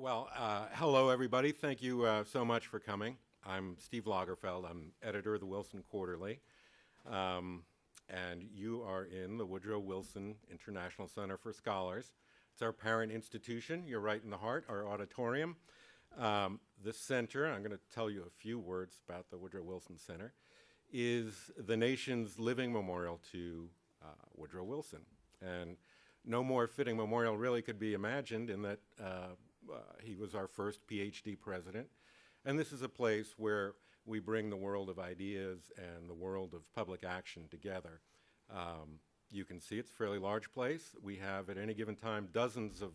Hello, everybody. Thank you so much for coming. I'm Steve Lagerfeld. I'm editor of the Wilson Quarterly. And you are in the Woodrow Wilson International Center for Scholars. It's our parent institution. You're right in the heart, our auditorium. This center, I'm going to tell you a few words about the Woodrow Wilson Center, is the nation's living memorial to Woodrow Wilson. And no more fitting memorial really could be imagined in that he was our first PhD president. And this is a place where we bring the world of ideas and the world of public action together. You can see it's a fairly large place. We have at any given time dozens of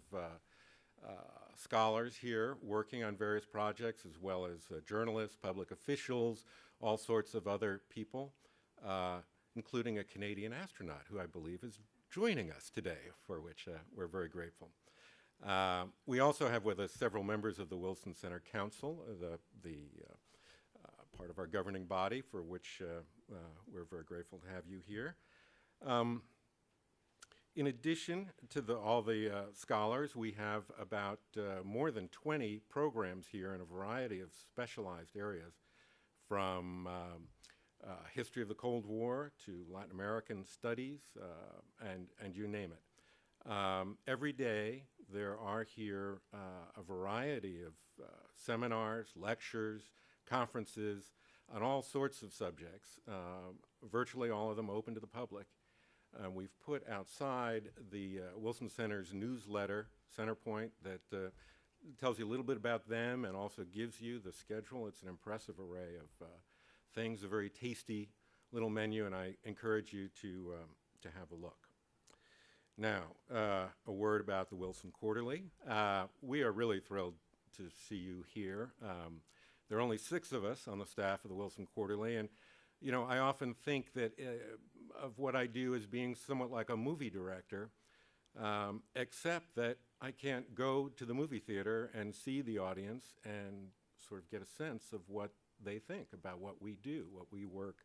scholars here working on various projects, as well as journalists, public officials, all sorts of other people, including a Canadian astronaut who I believe is joining us today, for which we're very grateful. We also have with us several members of the Wilson Center Council, the part of our governing body, for which we're very grateful to have you here. In addition to all the scholars, we have about more than 20 programs here in a variety of specialized areas, from history of the Cold War to Latin American studies, and you name it. Every day there are here a variety of seminars, lectures, conferences on all sorts of subjects, virtually all of them open to the public. We've put outside the Wilson Center's newsletter, Centerpoint, that tells you a little bit about them and also gives you the schedule. It's an impressive array of things, a very tasty little menu, and I encourage you to have a look. Now, a word about the Wilson Quarterly. We are really thrilled to see you here. There are only 6 of us on the staff of the Wilson Quarterly, and you know, I often think that of what I do as being somewhat like a movie director, except that I can't go to the movie theater and see the audience and sort of get a sense of what they think about what we do, what we work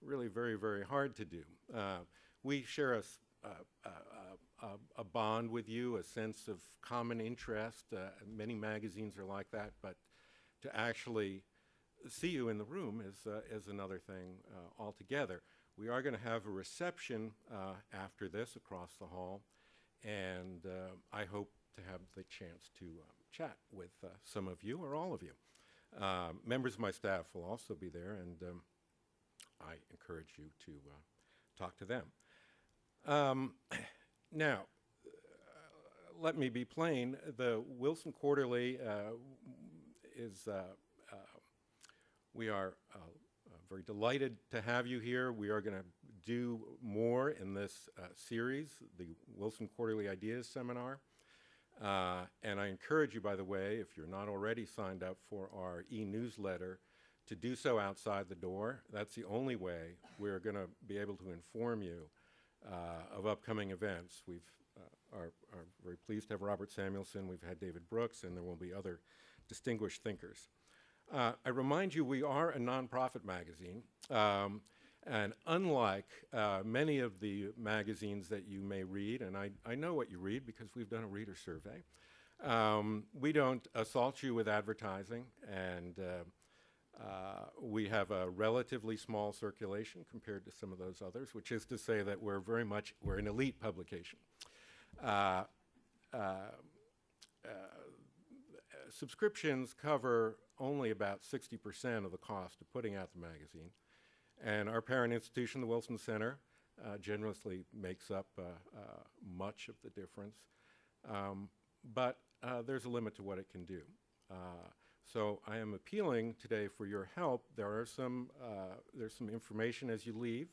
really very, very hard to do. We share a bond with you, a sense of common interest. Many magazines are like that, but to actually see you in the room is another thing altogether. We are going to have a reception after this across the hall, and I hope to have the chance to chat with some of you or all of you. Members of my staff will also be there, and I encourage you to talk to them. Now, let me be plain. The Wilson Quarterly is we are very delighted to have you here. We are going to do more in this series, the Wilson Quarterly Ideas Seminar. And I encourage you, by the way, if you're not already signed up for our e-newsletter, to do so outside the door. That's the only way we're going to be able to inform you of upcoming events. We are very pleased to have Robert Samuelson. We've had David Brooks, and there will be other distinguished thinkers. I remind you, we are a nonprofit magazine, and unlike many of the magazines that you may read, and I know what you read because we've done a reader survey, we don't assault you with advertising, and we have a relatively small circulation compared to some of those others, which is to say that we're an elite publication. Subscriptions cover only about 60% of the cost of putting out the magazine, and our parent institution, the Wilson Center, generously makes up much of the difference, but there's a limit to what it can do. So I am appealing today for your help. There's some information as you leave.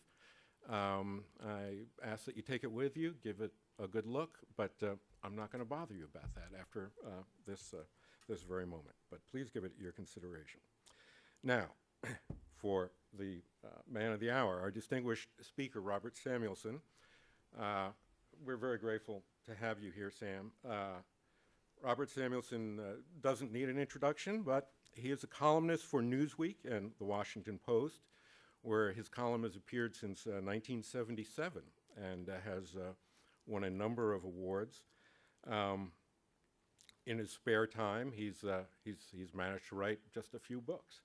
I ask that you take it with you, give it a good look, but I'm not going to bother you about that after this very moment. But please give it your consideration. Now, for the man of the hour, our distinguished speaker, Robert Samuelson. We're very grateful to have you here, Sam. Robert Samuelson doesn't need an introduction, but he is a columnist for Newsweek and the Washington Post, where his column has appeared since 1977 and has won a number of awards. in his spare time, he's managed to write just a few books.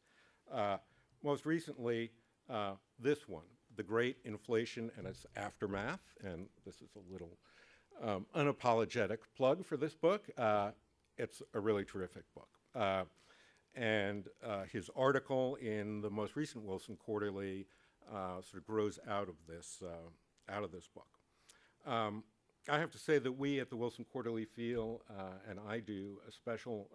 Most recently, this one, The Great Inflation and Its Aftermath, and this is a little unapologetic plug for this book. It's a really terrific book. And his article in the most recent Wilson Quarterly sort of grows out of this book. I have to say that we at the Wilson Quarterly feel, and I do, a special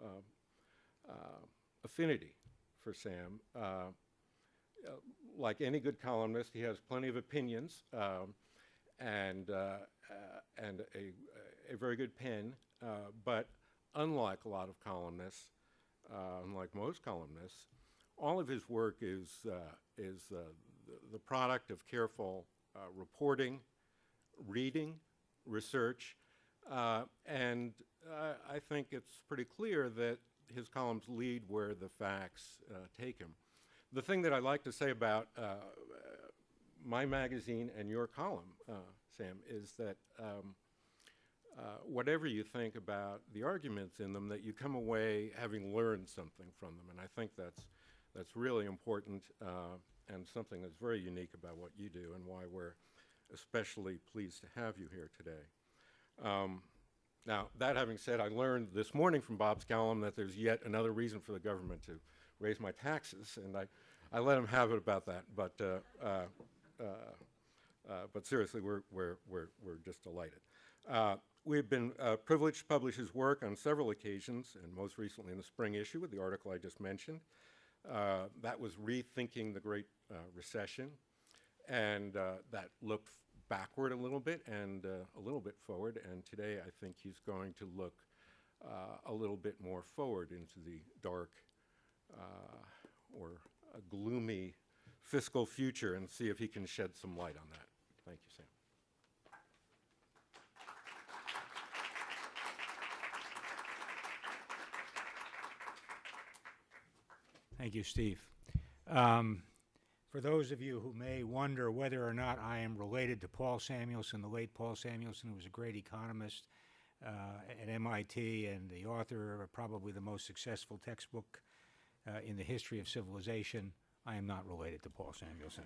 affinity for Sam. Like any good columnist, he has plenty of opinions and a very good pen, but unlike a lot of columnists, unlike most columnists, all of his work is the product of careful reporting, reading, research, and I think it's pretty clear that his columns lead where the facts take him. The thing that I like to say about my magazine and your column, Sam, is that whatever you think about the arguments in them, that you come away having learned something from them, and I think that's really important and something that's very unique about what you do and why we're especially pleased to have you here today. Now, that having said, I learned this morning from Bob's column that there's yet another reason for the government to raise my taxes, and I let him have it about that. But seriously, we're just delighted. We've been privileged to publish his work on several occasions, and most recently in the spring issue with the article I just mentioned. That was Rethinking the Great Recession, and that looked backward a little bit and a little bit forward, and today I think he's going to look a little bit more forward into the dark or a gloomy fiscal future and see if he can shed some light on that. Thank you, Sam. Thank you, Steve. For those of you who may wonder whether or not I am related to Paul Samuelson, the late Paul Samuelson, who was a great economist at MIT and the author of probably the most successful textbook in the history of civilization, I am not related to Paul Samuelson.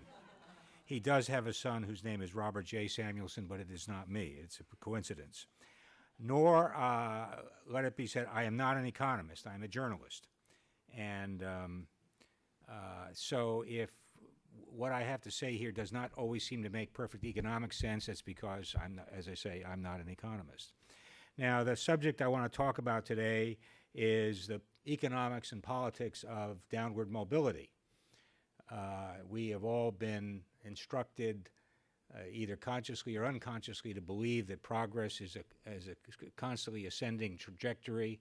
He does have a son whose name is Robert J. Samuelson, but it is not me. It's a coincidence. Nor, let it be said, I am not an economist. I'm a journalist. And so if what I have to say here does not always seem to make perfect economic sense, that's because, as I say, I'm not an economist. Now, the subject I want to talk about today is the economics and politics of downward mobility. We have all been instructed, either consciously or unconsciously, to believe that progress is a constantly ascending trajectory,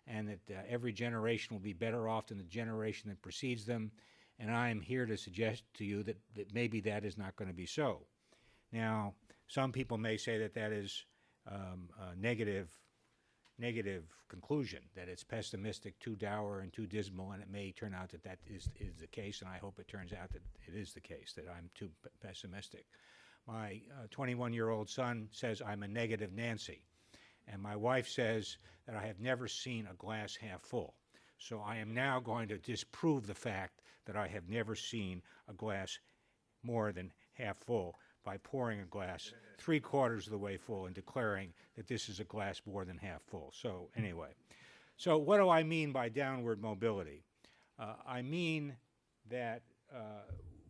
and that every generation will be better off than the generation that precedes them. And I am here to suggest to you that maybe that is not going to be so. Now, some people may say that that is a negative conclusion, that it's pessimistic, too dour, and too dismal, and it may turn out that that is the case, and I hope it turns out that it is the case, that I'm too pessimistic. My 21-year-old son says I'm a negative Nancy, and my wife says that I have never seen a glass half full. So I am now going to disprove the fact that I have never seen a glass more than half full by pouring a glass 3/4 of the way full and declaring that this is a glass more than half full. So anyway, so what do I mean by downward mobility? I mean that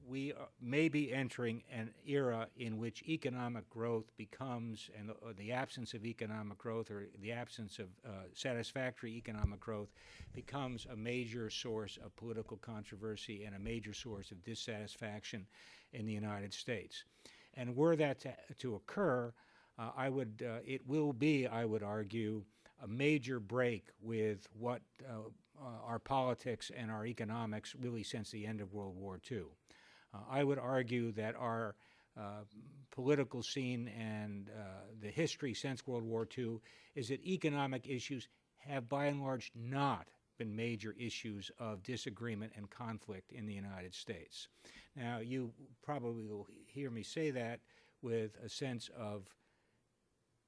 we may be entering an era in which economic growth becomes, and the absence of economic growth, or the absence of satisfactory economic growth, becomes a major source of political controversy and a major source of dissatisfaction in the United States. And were that to occur, it will be, I would argue, a major break with what our politics and our economics really since the end of World War II. I would argue that our political scene and the history since World War II is that economic issues have by and large not been major issues of disagreement and conflict in the United States. Now, you probably will hear me say that with a sense of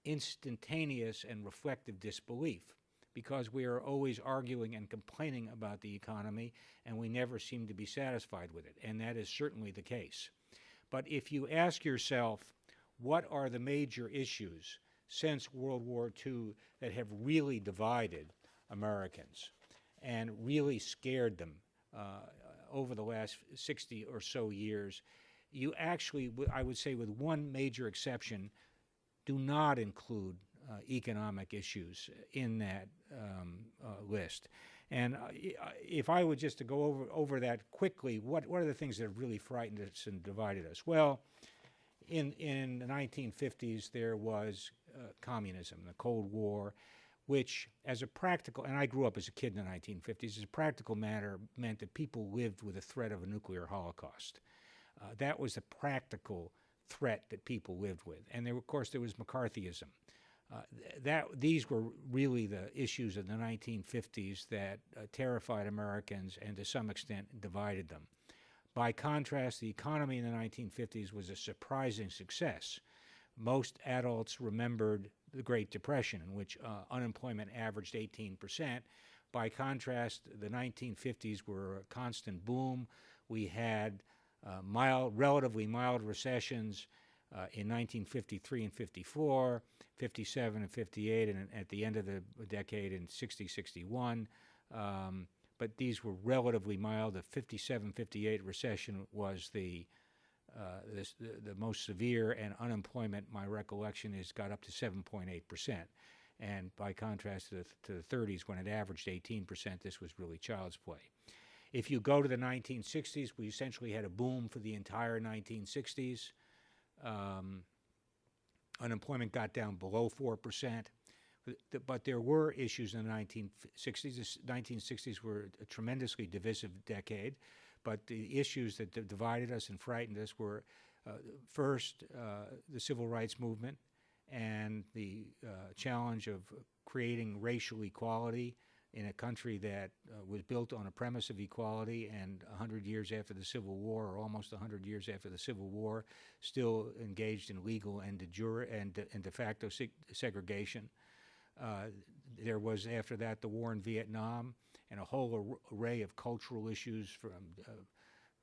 instantaneous and reflective disbelief, because we are always arguing and complaining about the economy, and we never seem to be satisfied with it, and that is certainly the case. But if you ask yourself, what are the major issues since World War II that have really divided Americans and really scared them over the last 60 or so years, you actually, I would say with one major exception, do not include economic issues in that list. And if I were just to go over that quickly, what are the things that have really frightened us and divided us? Well, in the 1950s, there was communism, the Cold War, which as a practical, and I grew up as a kid in the 1950s, as a practical matter meant that people lived with the threat of a nuclear holocaust. That was the practical threat that people lived with. And of course, there was McCarthyism. These were really the issues of the 1950s that terrified Americans and to some extent divided them. By contrast, the economy in the 1950s was a surprising success. Most adults remembered the Great Depression, in which unemployment averaged 18%. By contrast, the 1950s were a constant boom. We had relatively mild recessions in 1953 and 54, 57 and 58, and at the end of the decade in 60, 61. But these were relatively mild. The 57-58 recession was the most severe, and unemployment, my recollection is, got up to 7.8%. And by contrast to the 30s, when it averaged 18%, this was really child's play. If you go to the 1960s, we essentially had a boom for the entire 1960s. Unemployment got down below 4%. But there were issues in the 1960s. The 1960s were a tremendously divisive decade, but the issues that divided us and frightened us were, first, the civil rights movement and the challenge of creating racial equality in a country that was built on a premise of equality, and 100 years after the Civil War, or almost 100 years after the Civil War, still engaged in legal and de jure and de facto segregation. There was, after that, the war in Vietnam, and a whole array of cultural issues from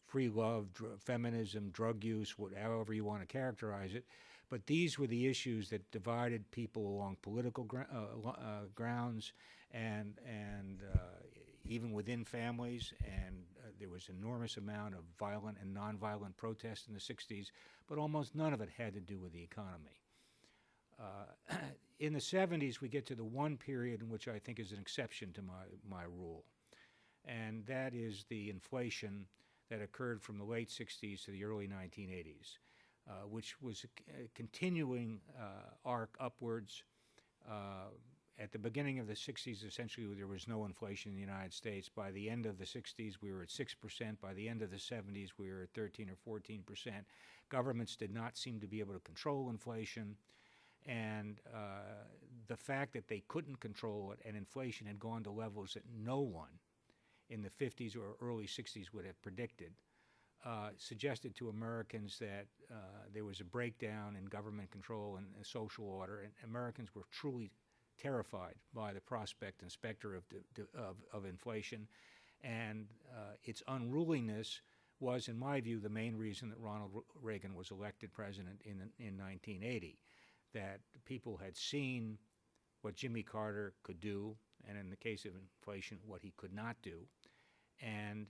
free love, feminism, drug use, however you want to characterize it. But these were the issues that divided people along political grounds and even within families. And there was an enormous amount of violent and nonviolent protest in the 60s, but almost none of it had to do with the economy. In the 70s, we get to the one period in which I think is an exception to my rule, and that is the inflation that occurred from the late 60s to the early 1980s, which was a continuing arc upwards. At the beginning of the 60s, essentially, there was no inflation in the United States. By the end of the 60s, we were at 6%. By the end of the 70s, we were at 13 or 14%. Governments did not seem to be able to control inflation. And the fact that they couldn't control it, and inflation had gone to levels that no one in the 50s or early 60s would have predicted, suggested to Americans that there was a breakdown in government control and social order, and Americans were truly terrified by the prospect and specter of inflation. And its unruliness was, in my view, the main reason that Ronald Reagan was elected president in 1980. That people had seen what Jimmy Carter could do, and in the case of inflation, what he could not do. And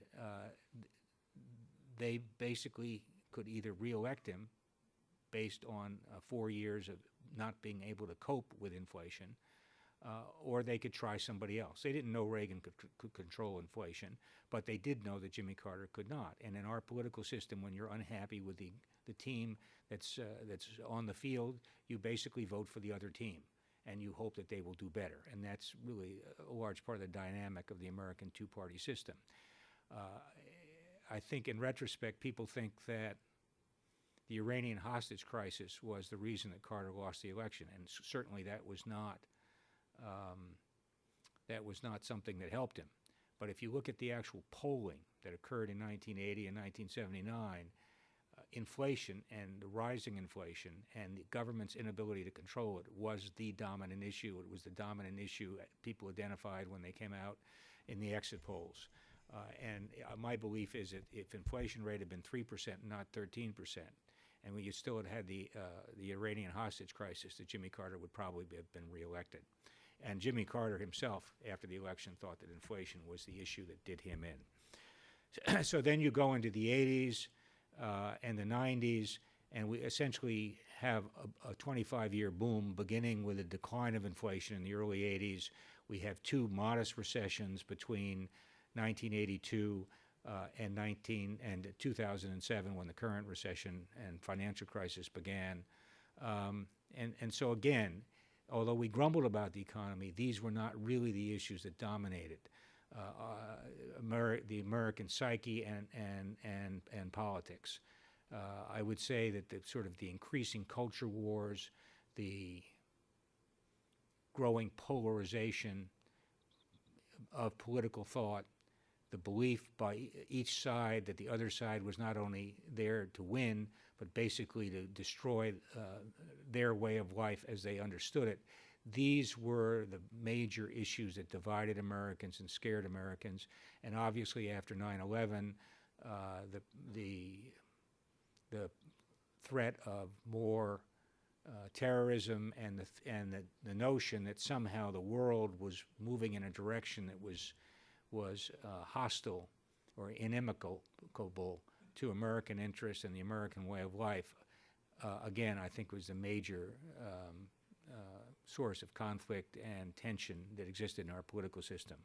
they basically could either reelect him based on 4 years of not being able to cope with inflation, or they could try somebody else. They didn't know Reagan could control inflation, but they did know that Jimmy Carter could not. And in our political system, when you're unhappy with the team that's on the field, you basically vote for the other team, and you hope that they will do better. And that's really a large part of the dynamic of the American two-party system. I think in retrospect, people think that the Iranian hostage crisis was the reason that Carter lost the election, and certainly that was not something that helped him. But if you look at the actual polling that occurred in 1980 and 1979, inflation and the rising inflation and the government's inability to control it was the dominant issue. It was the dominant issue that people identified when they came out in the exit polls. And my belief is that if inflation rate had been 3%, not 13%, and we still had the Iranian hostage crisis, that Jimmy Carter would probably have been reelected. And Jimmy Carter himself, after the election, thought that inflation was the issue that did him in. So then you go into the 80s and the 90s, and we essentially have a 25-year boom beginning with a decline of inflation in the early 80s. We have two modest recessions between 1982 and 2007, when the current recession and financial crisis began. And so again, although we grumbled about the economy, these were not really the issues that dominated the American psyche and politics. I would say that the increasing culture wars, the growing polarization of political thought, the belief by each side that the other side was not only there to win, but basically to destroy their way of life as they understood it. These were the major issues that divided Americans and scared Americans. And obviously after 9/11, the threat of more terrorism and the notion that somehow the world was moving in a direction that was hostile or inimical to American interests and the American way of life, again, I think was the major source of conflict and tension that existed in our political system.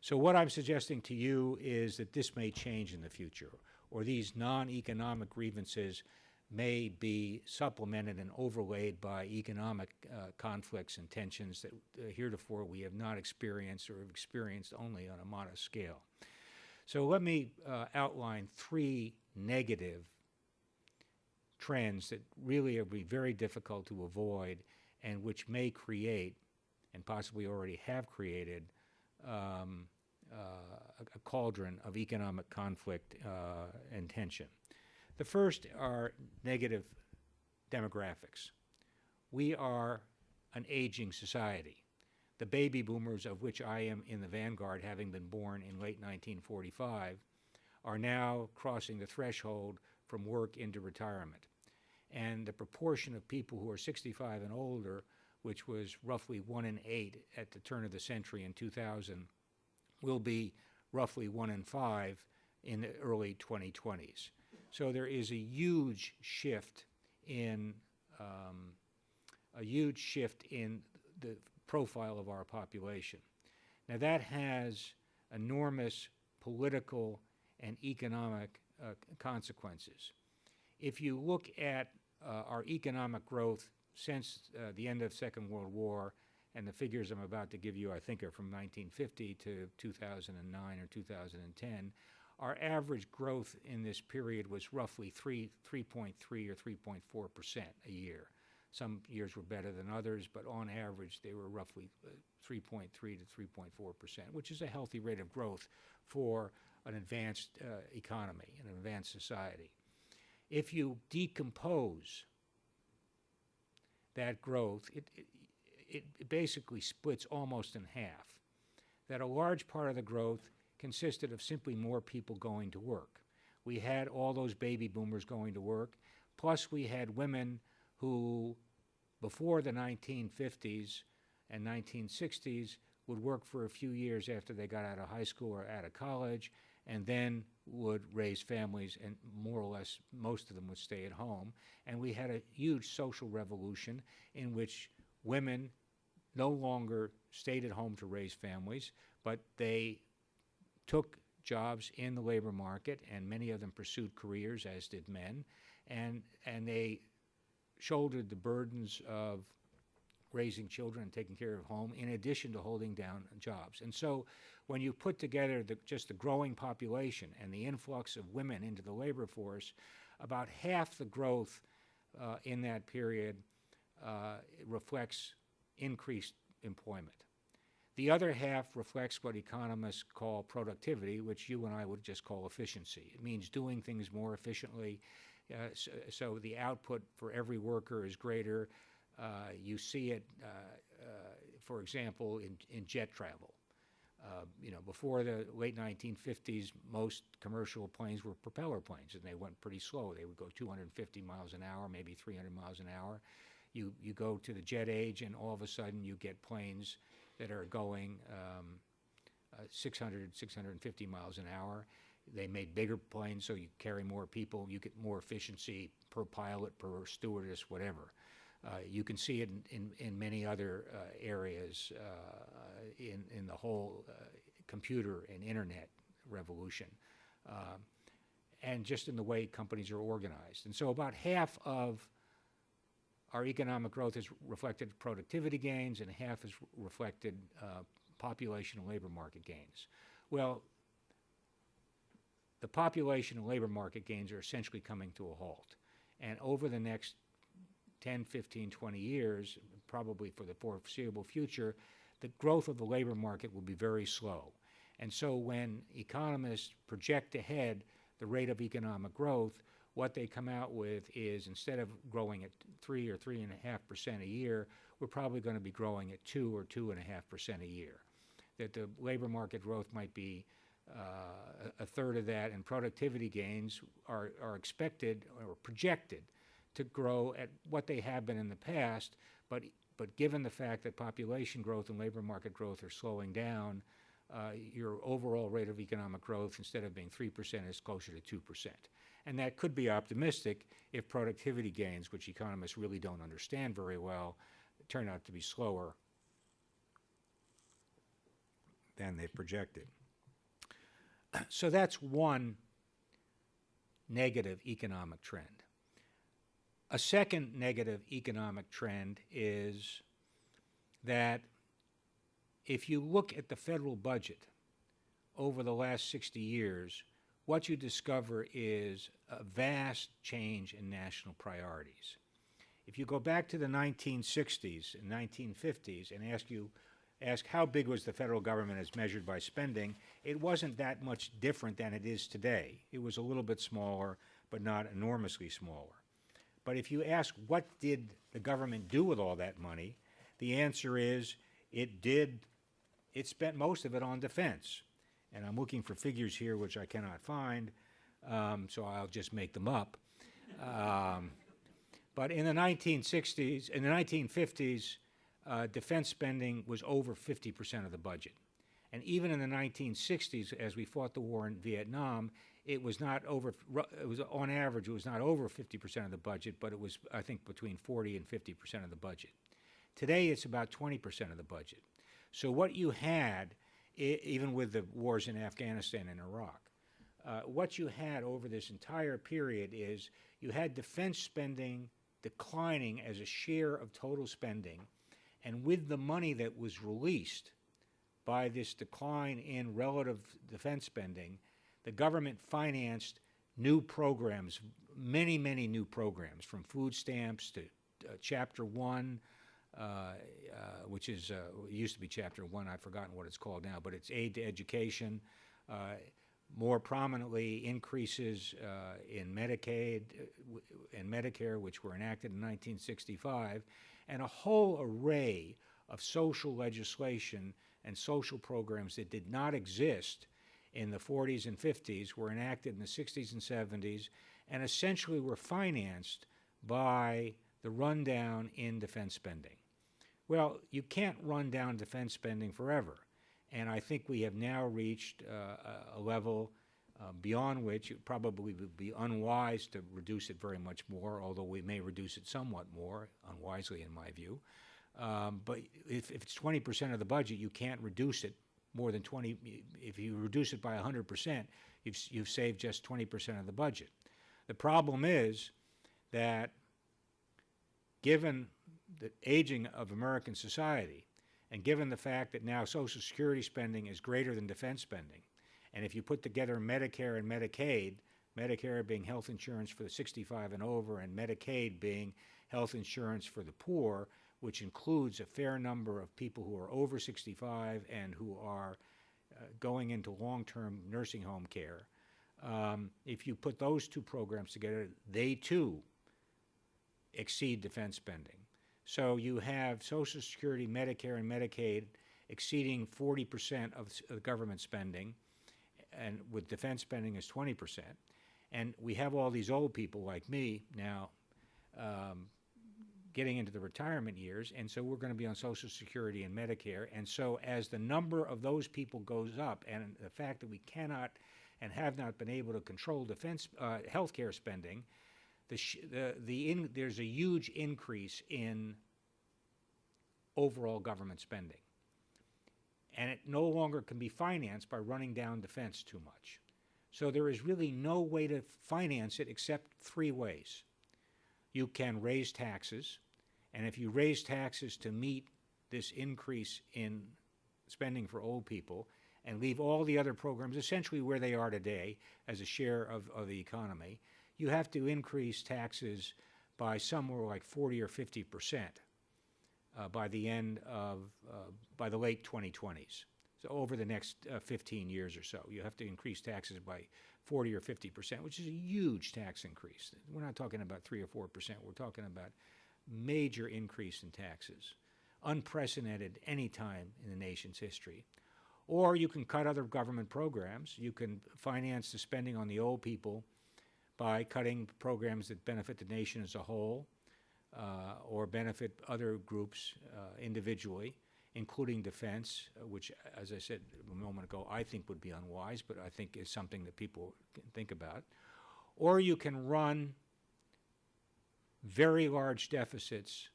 So what I'm suggesting to you is that this may change in the future, or these non-economic grievances may be supplemented and overlaid by economic conflicts and tensions that heretofore we have not experienced or have experienced only on a modest scale. So let me outline three negative trends that really will be very difficult to avoid and which may create, and possibly already have created, a cauldron of economic conflict and tension. The first are negative demographics. We are an aging society. The baby boomers, of which I am in the vanguard, having been born in late 1945, are now crossing the threshold from work into retirement. And the proportion of people who are 65 and older, which was roughly 1 in 8 at the turn of the century in 2000, will be roughly 1 in 5 in the early 2020s. So there is a huge shift in the profile of our population. Now that has enormous political and economic consequences. If you look at our economic growth since the end of the Second World War, and the figures I'm about to give you, I think, are from 1950 to 2009 or 2010, our average growth in this period was roughly 3.3 or 3.4% a year. Some years were better than others, but on average they were roughly 3.3 to 3.4%, which is a healthy rate of growth for an advanced economy, an advanced society. If you decompose that growth, it basically splits almost in half. That a large part of the growth consisted of simply more people going to work. We had all those baby boomers going to work, plus we had women who, before the 1950s and 1960s, would work for a few years after they got out of high school or out of college, and then would raise families, and more or less most of them would stay at home. And we had a huge social revolution in which women no longer stayed at home to raise families, but they took jobs in the labor market, and many of them pursued careers, as did men, and they shouldered the burdens of raising children and taking care of home, in addition to holding down jobs. And so when you put together just the growing population and the influx of women into the labor force, about half the growth in that period reflects increased employment. The other half reflects what economists call productivity, which you and I would just call efficiency. It means doing things more efficiently. So the output for every worker is greater. You see it, for example, in jet travel. Before the late 1950s, most commercial planes were propeller planes, and they went pretty slow. They would go 250 miles an hour, maybe 300 miles an hour. You go to the jet age, and all of a sudden you get planes that are going 600, 650 miles an hour. They made bigger planes, so you carry more people. You get more efficiency per pilot, per stewardess, whatever. You can see it in many other areas in the whole computer and internet revolution, and just in the way companies are organized. And so about half of our economic growth is reflected productivity gains, and half is reflected population and labor market gains. Well, the population and labor market gains are essentially coming to a halt. And over the next 10, 15, 20 years, probably for the foreseeable future, the growth of the labor market will be very slow. And so when economists project ahead the rate of economic growth, what they come out with is, instead of growing at 3 or 3.5% a year, we're probably going to be growing at 2 or 2.5% a year. That the labor market growth might be a third of that, and productivity gains are expected or projected to grow at what they have been in the past, but given the fact that population growth and labor market growth are slowing down, your overall rate of economic growth, instead of being 3%, is closer to 2%. And that could be optimistic if productivity gains, which economists really don't understand very well, turn out to be slower than they've projected. So that's one negative economic trend. A second negative economic trend is that if you look at the federal budget over the last 60 years, what you discover is a vast change in national priorities. If you go back to the 1960s and 1950s and ask how big was the federal government as measured by spending, it wasn't that much different than it is today. It was a little bit smaller, but not enormously smaller. But if you ask what did the government do with all that money, the answer is it spent most of it on defense. And I'm looking for figures here which I cannot find, so I'll just make them up. But in the 1960s, in the 1950s, defense spending was over 50% of the budget. And even in the 1960s, as we fought the war in Vietnam, it was not over, it was on average, it was not over 50% of the budget, but it was, I think, between 40 and 50% of the budget. Today, it's about 20% of the budget. So what you had, even with the wars in Afghanistan and Iraq, what you had over this entire period is you had defense spending declining as a share of total spending, and with the money that was released by this decline in relative defense spending, the government financed new programs, many, many new programs, from food stamps to Chapter 1, which is, it used to be Chapter 1, I've forgotten what it's called now, but it's aid to education, more prominently increases in Medicaid and Medicare, which were enacted in 1965, and a whole array of social legislation and social programs that did not exist in the 40s and 50s were enacted in the 60s and 70s, and essentially were financed by the rundown in defense spending. Well, you can't run down defense spending forever, and I think we have now reached a level beyond which it probably would be unwise to reduce it very much more, although we may reduce it somewhat more, unwisely in my view. But if it's 20% of the budget, you can't reduce it more than 20. If you reduce it by 100%, you've saved just 20% of the budget. The problem is that given the aging of American society, and given the fact that now Social Security spending is greater than defense spending, and if you put together Medicare and Medicaid, Medicare being health insurance for the 65 and over, and Medicaid being health insurance for the poor, which includes a fair number of people who are over 65 and who are going into long-term nursing home care, If you put those two programs together, they too exceed defense spending. So you have Social Security, Medicare, and Medicaid exceeding 40% of the government spending, and with defense spending is 20%. And we have all these old people like me now getting into the retirement years, and so we're going to be on Social Security and Medicare. And so as the number of those people goes up, and the fact that we cannot and have not been able to control defense healthcare spending, there's a huge increase in overall government spending. And it no longer can be financed by running down defense too much. So there is really no way to finance it except three ways. You can raise taxes, and if you raise taxes to meet this increase in spending for old people and leave all the other programs essentially where they are today as a share of the economy, you have to increase taxes by somewhere like 40 or 50% by the late 2020s. So over the next 15 years or so, you have to increase taxes by 40 or 50%, which is a huge tax increase. We're not talking about 3 or 4%. We're talking about major increase in taxes, unprecedented any time in the nation's history. Or you can cut other government programs. You can finance the spending on the old people by cutting programs that benefit the nation as a whole or benefit other groups individually, including defense, which, as I said a moment ago, I think would be unwise, but I think is something that people can think about. Or you can run very large deficits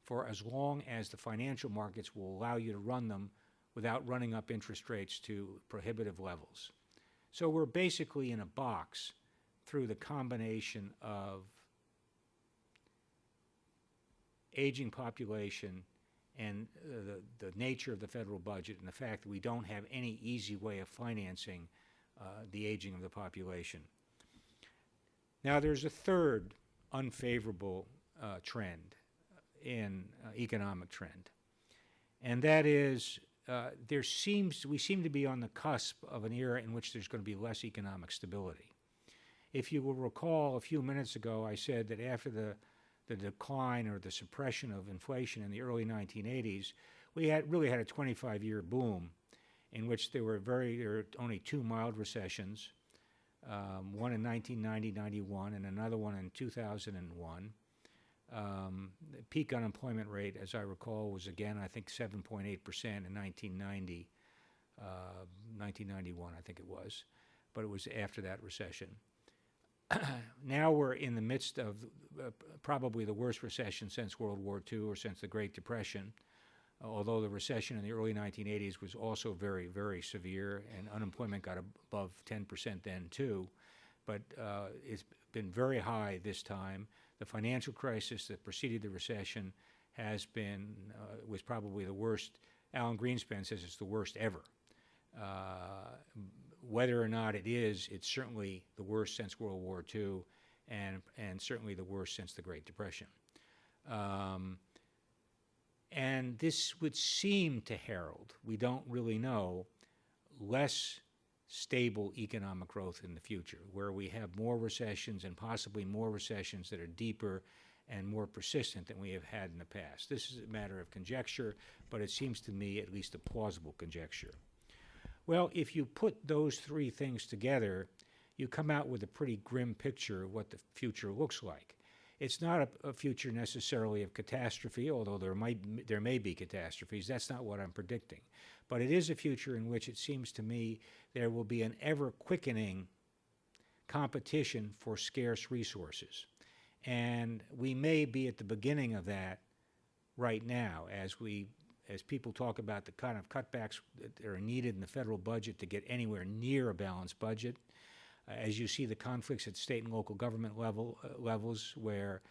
for as long as the financial markets will allow you to run them without running up interest rates to prohibitive levels. So we're basically in a box through the combination of aging population and the nature of the federal budget and the fact that we don't have any easy way of financing the aging of the population. Now, there's a third unfavorable trend in economic trend, and that is we seem to be on the cusp of an era in which there's going to be less economic stability. If you will recall, a few minutes ago, I said that after the decline or the suppression of inflation in the early 1980s, we really had a 25-year boom in which there were only two mild recessions, one in 1990-91 and another one in 2001. The peak unemployment rate, as I recall, was again, I think, 7.8% in 1990, 1991, I think it was, but it was after that recession. Now we're in the midst of probably the worst recession since World War II or since the Great Depression, although the recession in the early 1980s was also very, very severe, and unemployment got above 10% then too. But it's been very high this time. The financial crisis that preceded the recession was probably the worst. Alan Greenspan says it's the worst ever. Whether or not it is, it's certainly the worst since World War II and certainly the worst since the Great Depression. And this would seem to herald, we don't really know, less stable economic growth in the future, where we have more recessions and possibly more recessions that are deeper and more persistent than we have had in the past. This is a matter of conjecture, but it seems to me at least a plausible conjecture. Well, if you put those three things together, you come out with a pretty grim picture of what the future looks like. It's not a future necessarily of catastrophe, although there may be catastrophes. That's not what I'm predicting. But it is a future in which it seems to me there will be an ever-quickening competition for scarce resources. And we may be at the beginning of that right now as people talk about the kind of cutbacks that are needed in the federal budget to get anywhere near a balanced budget. As you see the conflicts at state and local government levels where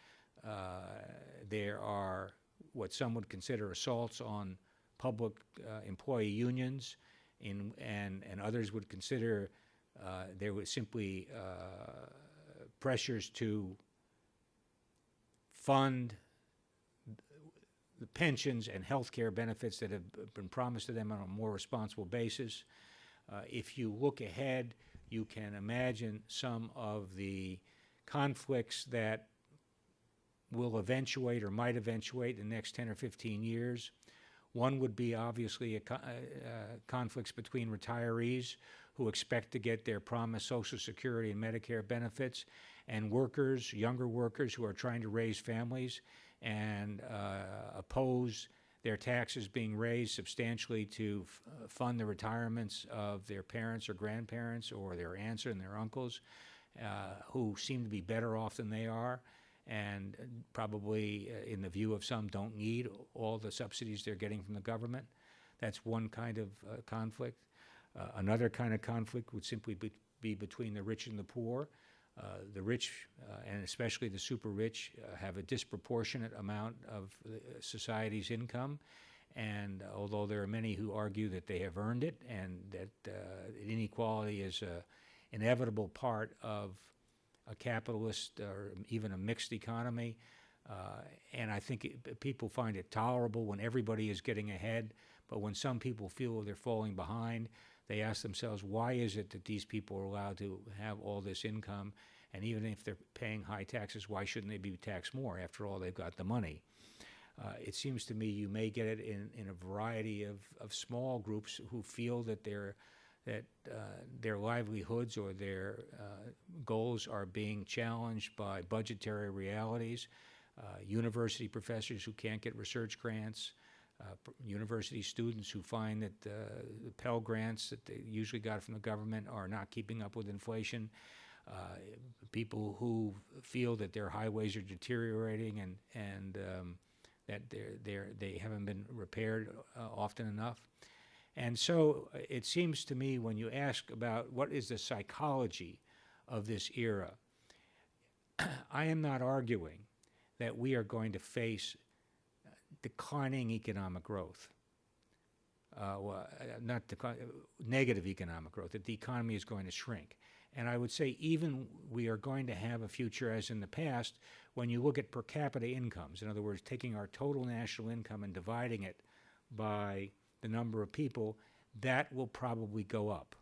there are what some would consider assaults on public employee unions, and others would consider there was simply pressures to fund the pensions and health care benefits that have been promised to them on a more responsible basis. If you look ahead, you can imagine some of the conflicts that will eventuate or might eventuate in the next 10 or 15 years. One would be obviously conflicts between retirees who expect to get their promised Social Security and Medicare benefits, and workers, younger workers who are trying to raise families and oppose their taxes being raised substantially to fund the retirements of their parents or grandparents or their aunts and their uncles who seem to be better off than they are, and probably, in the view of some, don't need all the subsidies they're getting from the government. That's one kind of conflict. Another kind of conflict would simply be between the rich and the poor. The rich, and especially the super rich, have a disproportionate amount of society's income, and although there are many who argue that they have earned it and that inequality is an inevitable part of a capitalist or even a mixed economy, and I think people find it tolerable when everybody is getting ahead, but when some people feel they're falling behind, they ask themselves, why is it that these people are allowed to have all this income, and even if they're paying high taxes, why shouldn't they be taxed more? After all, they've got the money. It seems to me you may get it in a variety of small groups who feel that their livelihoods or their goals are being challenged by budgetary realities, university professors who can't get research grants, university students who find that the Pell Grants that they usually got from the government are not keeping up with inflation, people who feel that their highways are deteriorating and that they haven't been repaired often enough. And so it seems to me when you ask about what is the psychology of this era, I am not arguing that we are going to face declining economic growth, negative economic growth, that the economy is going to shrink. And I would say even we are going to have a future, as in the past, when you look at per capita incomes, in other words, taking our total national income and dividing it by the number of people, that will probably go up.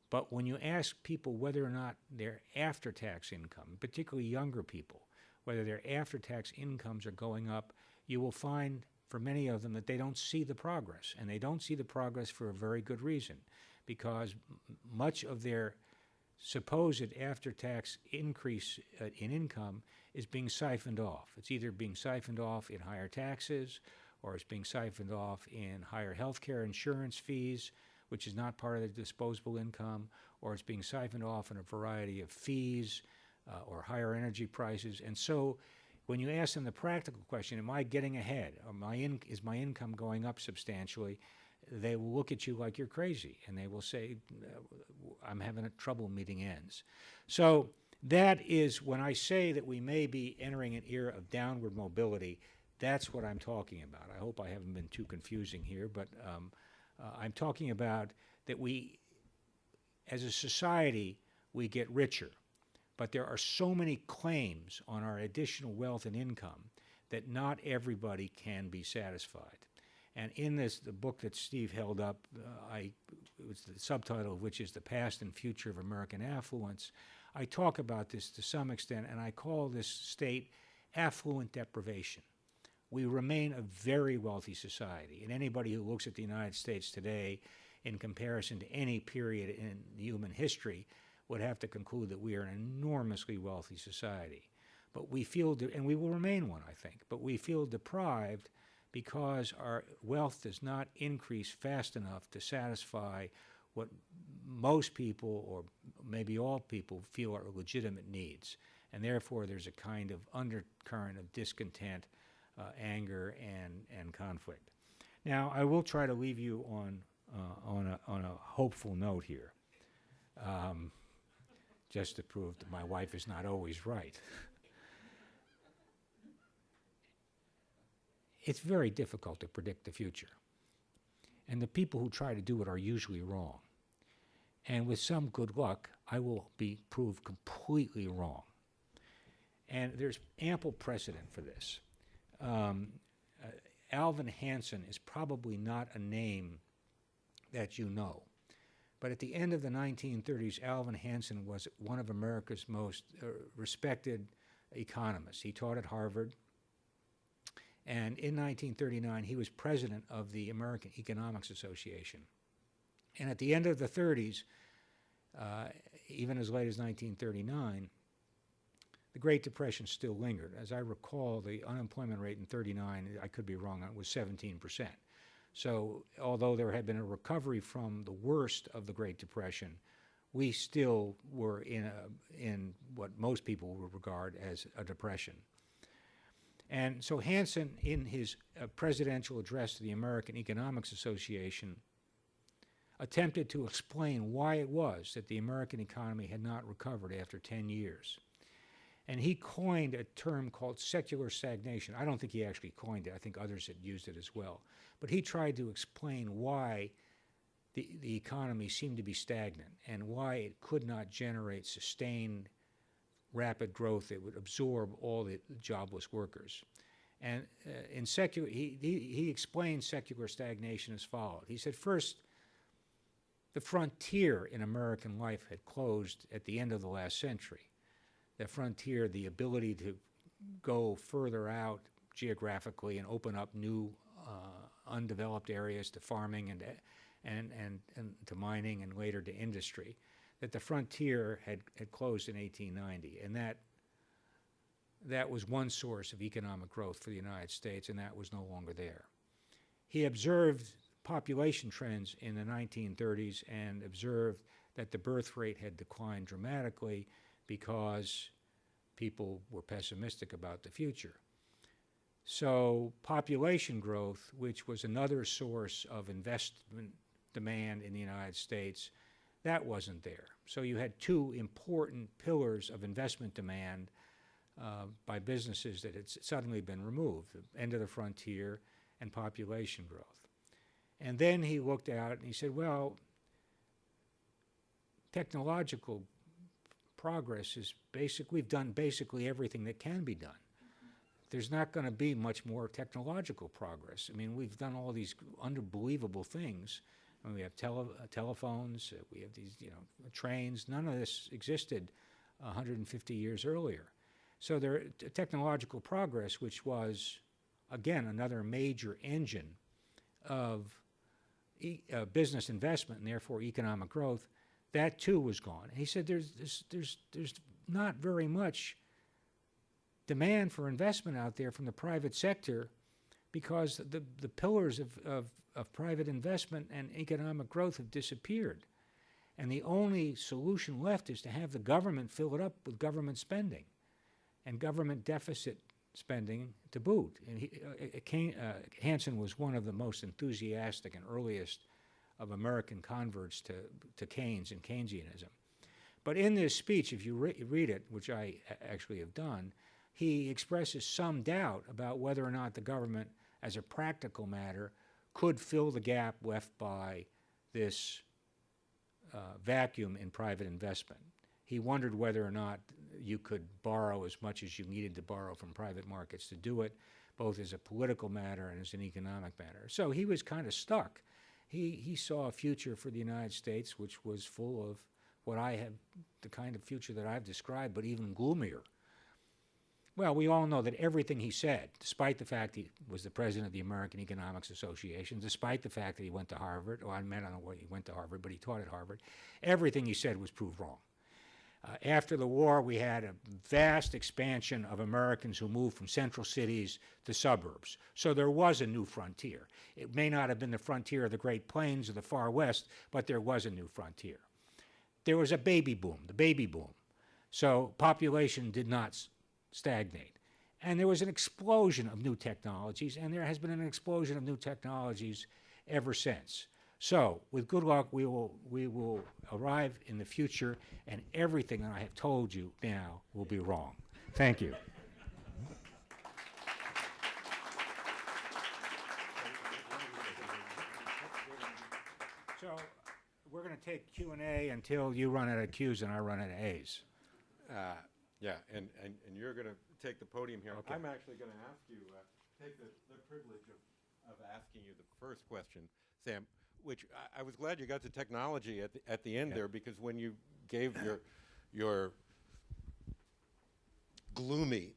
But when you ask people whether or not their after-tax income, particularly younger people, whether their after-tax incomes are going up, you will find for many of them that they don't see the progress. And they don't see the progress for a very good reason, because much of their supposed after-tax increase in income is being siphoned off. It's either being siphoned off in higher taxes, or it's being siphoned off in higher health care insurance fees, which is not part of the disposable income, or it's being siphoned off in a variety of fees or higher energy prices. And so when you ask them the practical question, am I getting ahead, or is my income going up substantially, they will look at you like you're crazy, and they will say, I'm having trouble meeting ends. So that is, when I say that we may be entering an era of downward mobility, that's what I'm talking about. I hope I haven't been too confusing here, but I'm talking about that we, as a society, we get richer, but there are so many claims on our additional wealth and income that not everybody can be satisfied. And in the book that Steve held up, it was the subtitle of which is The Past and Future of American Affluence, I talk about this to some extent, and I call this state affluent deprivation. We remain a very wealthy society, and anybody who looks at the United States today in comparison to any period in human history would have to conclude that we are an enormously wealthy society. But we feel, and we will remain one, I think, but we feel deprived because our wealth does not increase fast enough to satisfy what most people, or maybe all people, feel are legitimate needs. And therefore, there's a kind of undercurrent of discontent, anger, and conflict. Now, I will try to leave you on a hopeful note here, just to prove that my wife is not always right. It's very difficult to predict the future, and the people who try to do it are usually wrong. And with some good luck, I will be proved completely wrong. And there's ample precedent for this. Alvin Hanson is probably not a name that you know, But at the end of the 1930s, Alvin Hanson was one of America's most respected economists. He taught at Harvard. And in 1939, he was president of the American Economics Association. And at the end of the 30s, even as late as 1939, the Great Depression still lingered. As I recall, the unemployment rate in 39, I could be wrong, it was 17%. So although there had been a recovery from the worst of the Great Depression, we still were in what most people would regard as a depression. And so Hanson, in his presidential address to the American Economics Association, attempted to explain why it was that the American economy had not recovered after 10 years. And he coined a term called secular stagnation. I don't think he actually coined it. I think others had used it as well. But he tried to explain why the economy seemed to be stagnant and why it could not generate sustained rapid growth that would absorb all the jobless workers. And he explained secular stagnation as follows. He said, first, the frontier in American life had closed at the end of the last century. The frontier, the ability to go further out geographically and open up new undeveloped areas to farming and to mining and later to industry, that the frontier had closed in 1890. And that was one source of economic growth for the United States, and that was no longer there. He observed population trends in the 1930s and observed that the birth rate had declined dramatically because people were pessimistic about the future. So population growth, which was another source of investment demand in the United States, that wasn't there. So you had two important pillars of investment demand by businesses that had suddenly been removed, the end of the frontier and population growth. And then he looked out and he said, well, technological progress is we've done basically everything that can be done. There's not going to be much more technological progress. I mean, we've done all these unbelievable things. I mean, we have telephones, we have these, trains. None of this existed 150 years earlier. So technological progress, which was, again, another major engine of business investment and therefore economic growth, that too was gone. And he said there's not very much demand for investment out there from the private sector because the pillars of private investment and economic growth have disappeared. And the only solution left is to have the government fill it up with government spending and government deficit spending to boot. And Hanson was one of the most enthusiastic and earliest of American converts to Keynes and Keynesianism. But in this speech, if you read it, which I actually have done, he expresses some doubt about whether or not the government, as a practical matter, could fill the gap left by this vacuum in private investment. He wondered whether or not you could borrow as much as you needed to borrow from private markets to do it, both as a political matter and as an economic matter. So he was kind of stuck. He saw a future for the United States which was full of the kind of future that I've described, but even gloomier. Well, we all know that everything he said, despite the fact he was the president of the American Economics Association, despite the fact that he went to Harvard, I don't know where he went to Harvard, but he taught at Harvard, everything he said was proved wrong. After the war, we had a vast expansion of Americans who moved from central cities to suburbs. So there was a new frontier. It may not have been the frontier of the Great Plains or the Far West, but there was a new frontier. There was a baby boom, the baby boom. So population did not stagnate. And there was an explosion of new technologies, and there has been an explosion of new technologies ever since. So, with good luck, we will arrive in the future, and everything that I have told you now will be wrong. Thank you. So, we're going to take Q&A until you run out of Q's and I run out of A's. Yeah, and you're going to take the podium here. Okay. I'm actually going to ask you, take the privilege of asking you the first question. Sam, which I was glad you got to technology at the end there, because when you gave your gloomy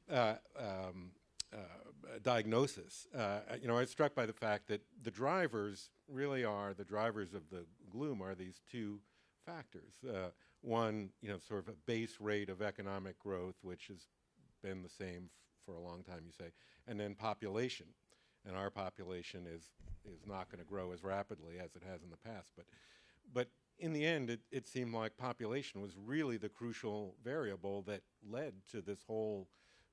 diagnosis, I was struck by the fact that the drivers of the gloom are these two factors. One, sort of a base rate of economic growth, which has been the same for a long time, you say, and then population. And our population is not going to grow as rapidly as it has in the past. But in the end, it seemed like population was really the crucial variable that led to this whole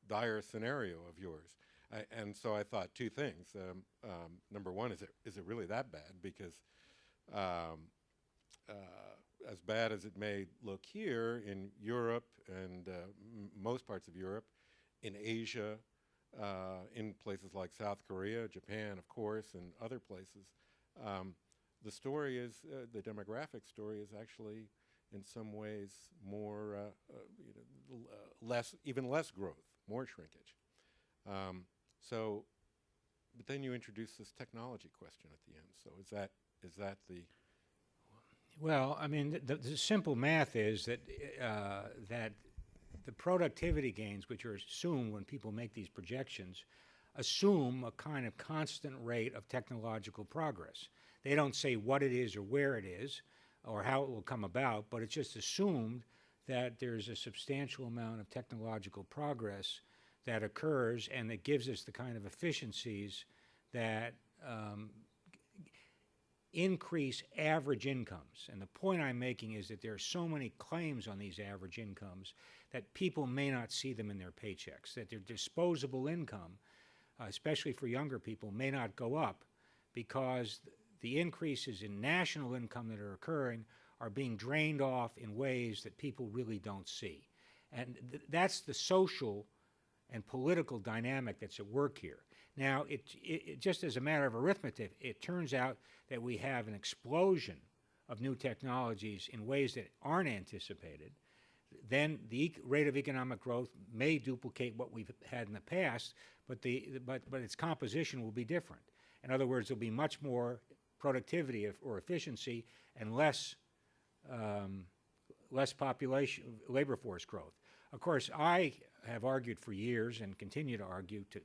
dire scenario of yours. And so I thought two things. Number one, is it really that bad? Because as bad as it may look here in Europe and most parts of Europe, in Asia, in places like South Korea, Japan, of course, and other places, the story is, the demographic story is actually in some ways more, even less growth, more shrinkage. But then you introduce this technology question at the end. So is that the... Well, I mean, the simple math is that that the productivity gains, which are assumed when people make these projections, assume a kind of constant rate of technological progress. They don't say what it is or where it is or how it will come about, but it's just assumed that there's a substantial amount of technological progress that occurs and that gives us the kind of efficiencies that increase average incomes. And the point I'm making is that there are so many claims on these average incomes that people may not see them in their paychecks, that their disposable income, especially for younger people, may not go up because the increases in national income that are occurring are being drained off in ways that people really don't see. And that's the social and political dynamic that's at work here. Now, it just as a matter of arithmetic, it turns out that we have an explosion of new technologies in ways that aren't anticipated. Then the rate of economic growth may duplicate what we've had in the past, but its composition will be different. In other words, there'll be much more productivity or efficiency and less population, labor force growth. Of course, I have argued for years and continue to argue to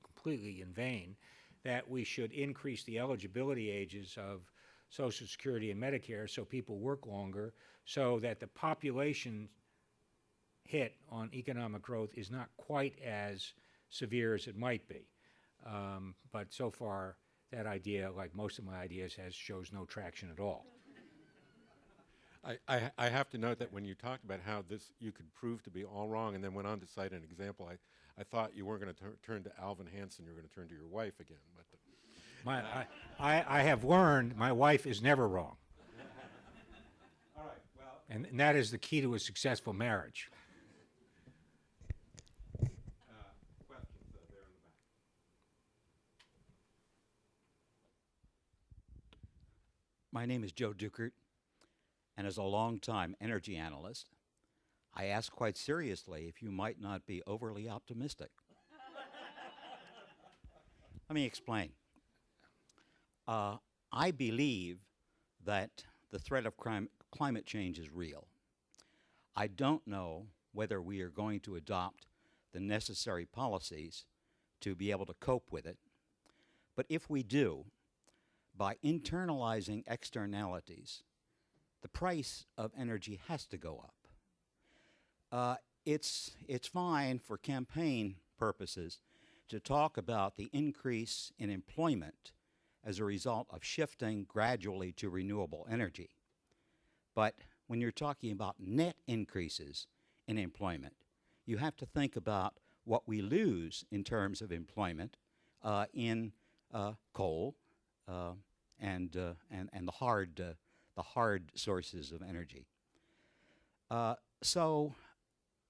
completely in vain that we should increase the eligibility ages of Social Security and Medicare so people work longer, so that the population hit on economic growth is not quite as severe as it might be. But so far, that idea, like most of my ideas, shows no traction at all. I have to note that when you talked about how you could prove to be all wrong and then went on to cite an example, I thought you weren't going to turn to Alvin Hanson, you were going to turn to your wife again. But I have learned my wife is never wrong. All right, well. And that is the key to a successful marriage. Questions there in the back. My name is Joe Dukert, and as a longtime energy analyst, I ask quite seriously if you might not be overly optimistic. Let me explain. I believe that the threat of climate change is real. I don't know whether we are going to adopt the necessary policies to be able to cope with it, but if we do, by internalizing externalities, the price of energy has to go up. It's fine for campaign purposes to talk about the increase in employment as a result of shifting gradually to renewable energy. But when you're talking about net increases in employment, you have to think about what we lose in terms of employment in coal and the hard sources of energy. So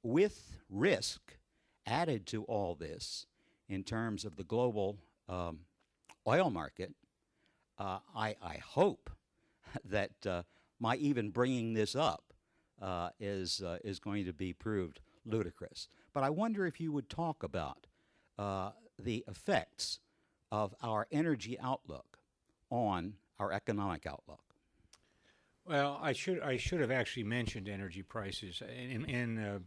with risk added to all this in terms of the global oil market, I hope that my even bringing this up is going to be proved ludicrous. But I wonder if you would talk about the effects of our energy outlook on our economic outlook? Well, I should have actually mentioned energy prices in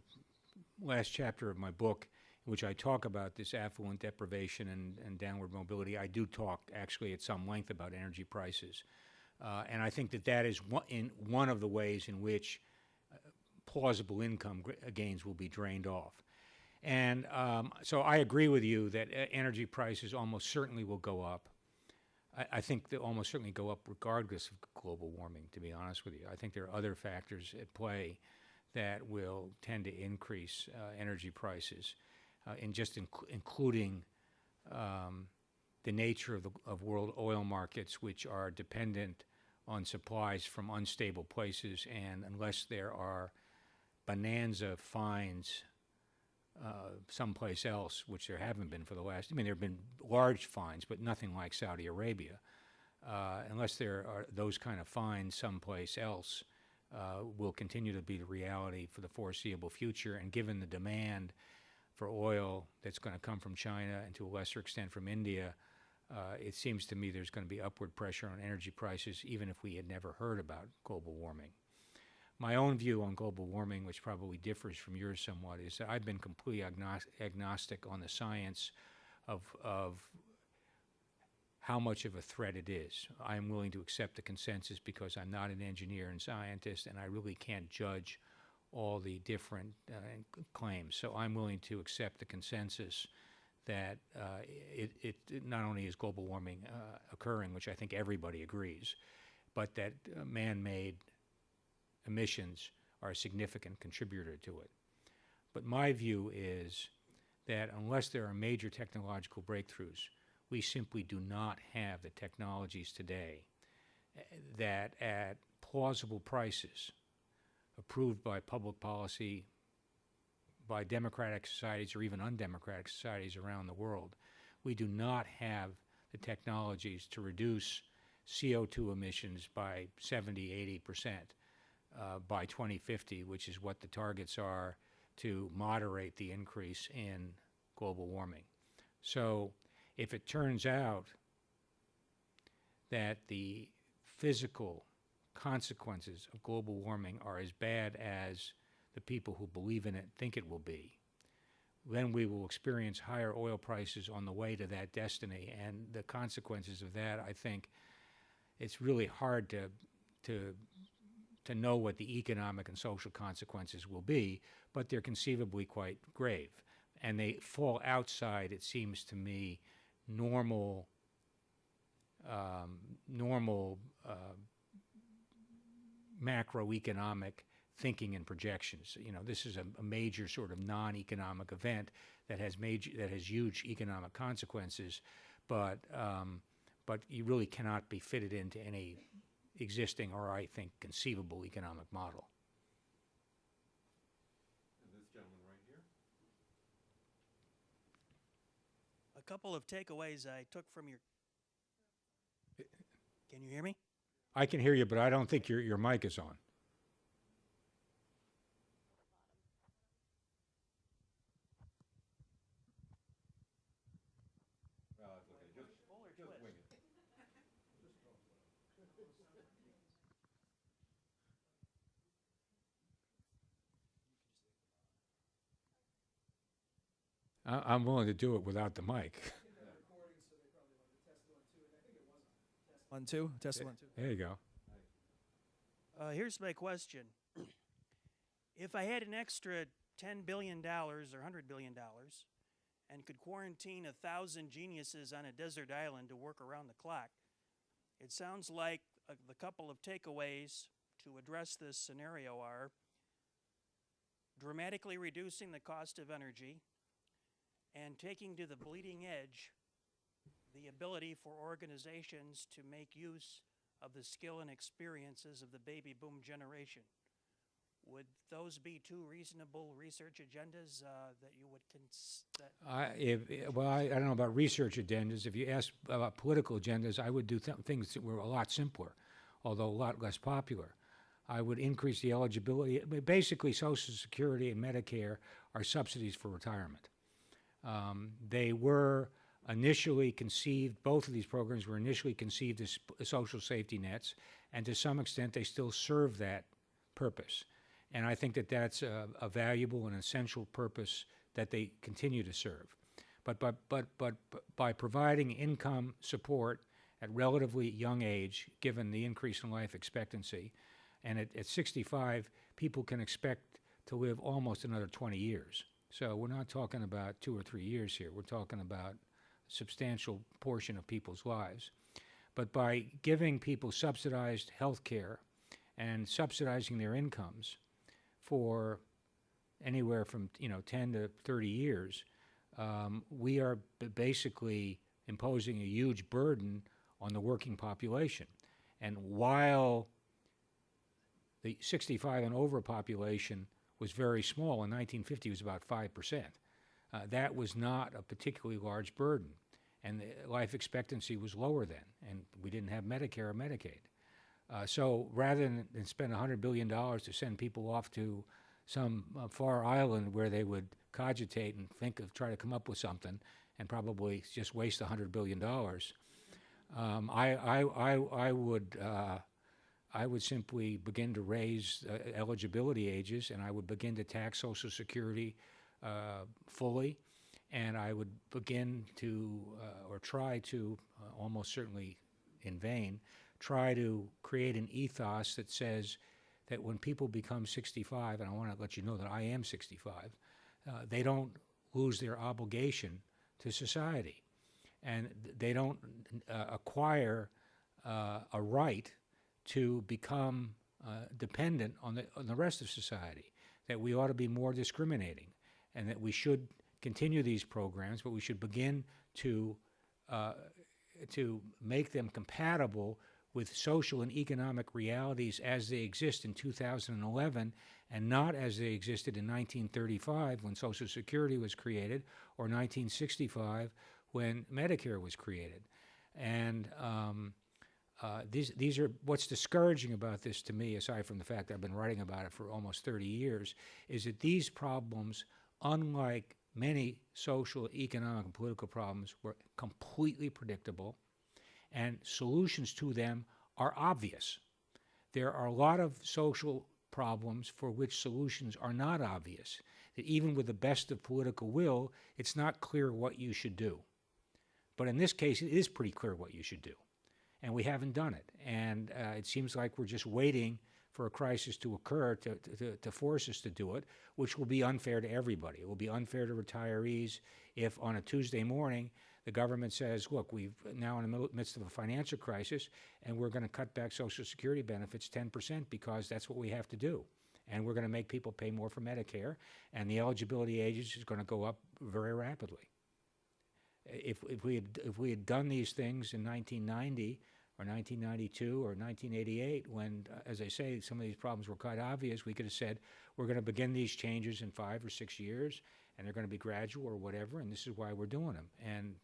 last chapter of my book, in which I talk about this affluent deprivation and downward mobility. I do talk actually at some length about energy prices, and I think that is one of the ways in which plausible income gains will be drained off. And so I agree with you that energy prices almost certainly will go up. I think they'll almost certainly go up regardless of global warming, to be honest with you. I think there are other factors at play that will tend to increase energy prices, including the nature of world oil markets, which are dependent on supplies from unstable places, and unless there are bonanza finds someplace else, which there haven't been for the last, there have been large fines, but nothing like Saudi Arabia. Unless there are those kind of fines someplace else, will continue to be the reality for the foreseeable future. And given the demand for oil that's going to come from China and to a lesser extent from India, it seems to me there's going to be upward pressure on energy prices, even if we had never heard about global warming. My own view on global warming, which probably differs from yours somewhat, is that I've been completely agnostic on the science of how much of a threat it is. I'm willing to accept the consensus because I'm not an engineer and scientist, and I really can't judge all the different claims. So I'm willing to accept the consensus that it not only is global warming occurring, which I think everybody agrees, but that man-made emissions are a significant contributor to it. But my view is that unless there are major technological breakthroughs, we simply do not have the technologies today that at plausible prices, approved by public policy, by democratic societies or even undemocratic societies around the world, we do not have the technologies to reduce CO2 emissions by 70, 80%. By 2050, which is what the targets are to moderate the increase in global warming. So if it turns out that the physical consequences of global warming are as bad as the people who believe in it think it will be, then we will experience higher oil prices on the way to that destiny. And the consequences of that, I think, it's really hard to know what the economic and social consequences will be, but they're conceivably quite grave. And they fall outside, it seems to me, normal macroeconomic thinking and projections. This is a major sort of non-economic event that has huge economic consequences, but you really cannot be fitted into any existing or, I think, conceivable economic model. And this gentleman right here. A couple of takeaways I took from your... Can you hear me? I can hear you, but I don't think your mic is on. Well, it's okay. Just wing it. I'm willing to do it without the mic. 1, 2, test 1, 2. There you go. Here's my question. If I had an extra $10 billion or $100 billion and could quarantine 1,000 geniuses on a desert island to work around the clock, it sounds like the couple of takeaways to address this scenario are dramatically reducing the cost of energy and taking to the bleeding edge the ability for organizations to make use of the skill and experiences of the baby boom generation. Would those be two reasonable research agendas that you would I don't know about research agendas. If you ask about political agendas, I would do things that were a lot simpler, although a lot less popular. I would increase the eligibility. Basically, Social Security and Medicare are subsidies for retirement. They were initially conceived, both of these programs were initially conceived as social safety nets, and to some extent they still serve that purpose. And I think that that's a valuable and essential purpose that they continue to serve. But by providing income support at relatively young age, given the increase in life expectancy, and at 65, people can expect to live almost another 20 years. So we're not talking about 2 or 3 years here. We're talking about a substantial portion of people's lives. But by giving people subsidized health care and subsidizing their incomes for anywhere from 10 to 30 years, we are basically imposing a huge burden on the working population. And while the 65 and over population was very small, in 1950 it was about 5%, that was not a particularly large burden. And the life expectancy was lower then, and we didn't have Medicare or Medicaid. So rather than spend $100 billion to send people off to some far island where they would cogitate and try to come up with something and probably just waste $100 billion, I would simply begin to raise eligibility ages, and I would begin to tax Social Security fully, and I would begin to, or try to, almost certainly in vain, try to create an ethos that says that when people become 65, and I want to let you know that I am 65, they don't lose their obligation to society, and they don't acquire a right to become dependent on the rest of society, that we ought to be more discriminating, and that we should continue these programs, but we should begin to make them compatible with social and economic realities as they exist in 2011, and not as they existed in 1935 when Social Security was created, or 1965 when Medicare was created. And these are, what's discouraging about this to me, aside from the fact that I've been writing about it for almost 30 years, is that these problems, unlike many social, economic, and political problems, were completely predictable, and solutions to them are obvious. There are a lot of social problems for which solutions are not obvious, that even with the best of political will, it's not clear what you should do. But in this case, it is pretty clear what you should do, and we haven't done it. And it seems like we're just waiting for a crisis to occur to force us to do it, which will be unfair to everybody. It will be unfair to retirees if on a Tuesday morning the government says, look, we've now in the midst of a financial crisis, and we're going to cut back Social Security benefits 10% because that's what we have to do. And we're going to make people pay more for Medicare, and the eligibility age is going to go up very rapidly. If we had done these things in 1990 or 1992 or 1988, when, as I say, some of these problems were quite obvious, we could have said, we're going to begin these changes in 5 or 6 years, and they're going to be gradual or whatever, and this is why we're doing them. And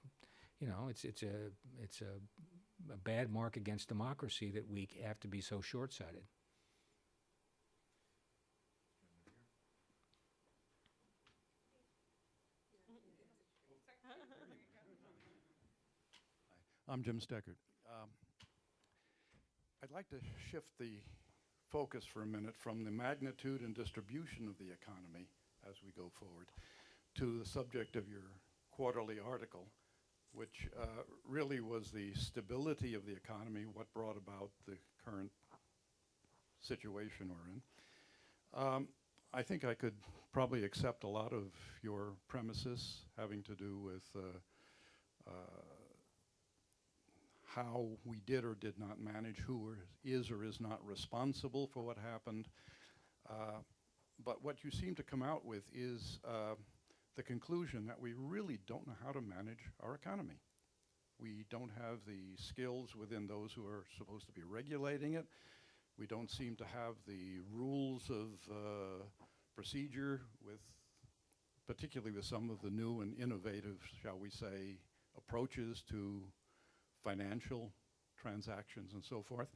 it's a bad mark against democracy that we have to be so short-sighted. I'm Jim Steckert. I'd like to shift the focus for a minute from the magnitude and distribution of the economy as we go forward to the subject of your quarterly article, which really was the stability of the economy, what brought about the current situation we're in. I think I could probably accept a lot of your premises having to do with how we did or did not manage, who is or is not responsible for what happened. But what you seem to come out with is the conclusion that we really don't know how to manage our economy. We don't have the skills within those who are supposed to be regulating it. We don't seem to have the rules of procedure, particularly with some of the new and innovative, shall we say, approaches to financial transactions and so forth.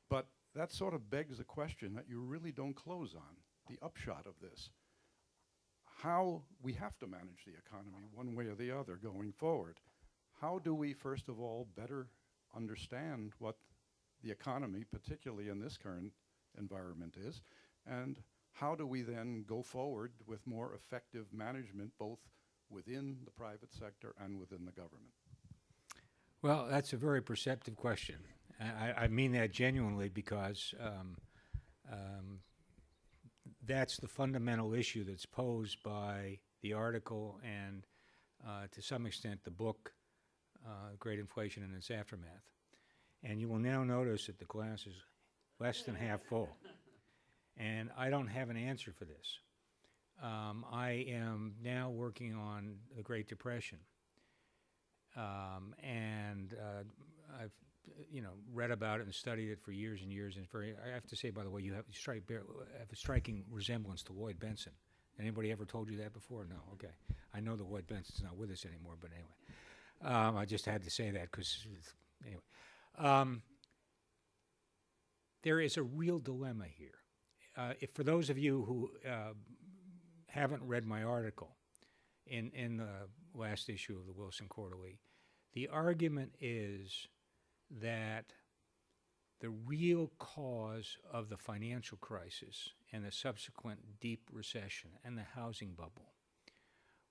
But that sort of begs a question that you really don't close on, the upshot of this. How we have to manage the economy one way or the other going forward. how do we, first of all, better understand what the economy, particularly in this current environment, is, and how do we then go forward with more effective management, both within the private sector and within the government? Well, that's a very perceptive question. I mean that genuinely because that's the fundamental issue that's posed by the article and, to some extent, the book, Great Inflation and Its Aftermath. And you will now notice that the glass is less than half full. And I don't have an answer for this. I am now working on the Great Depression. And I've read about it and studied it for years and years. And I have to say, by the way, you have a striking resemblance to Lloyd Benson. Anybody ever told you that before? No, okay. I know that Lloyd Benson's not with us anymore, but anyway. I just had to say that because, anyway. There is a real dilemma here. If for those of you who haven't read my article in the last issue of the Wilson Quarterly, the argument is that the real cause of the financial crisis and the subsequent deep recession and the housing bubble